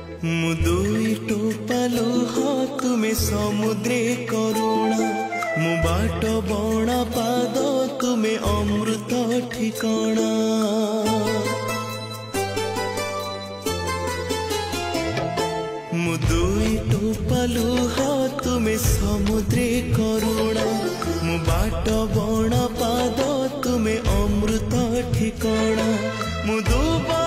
मु दुई टोपा लुह तुमे समुद्रे करुणा मु बाट बणा पाद तुमे अमृत ठिकाना मु दुई टोपा लुह तुमे समुद्रे करुणा मु बाट बणा पाद तुमे अमृत ठिकाना मु दुबा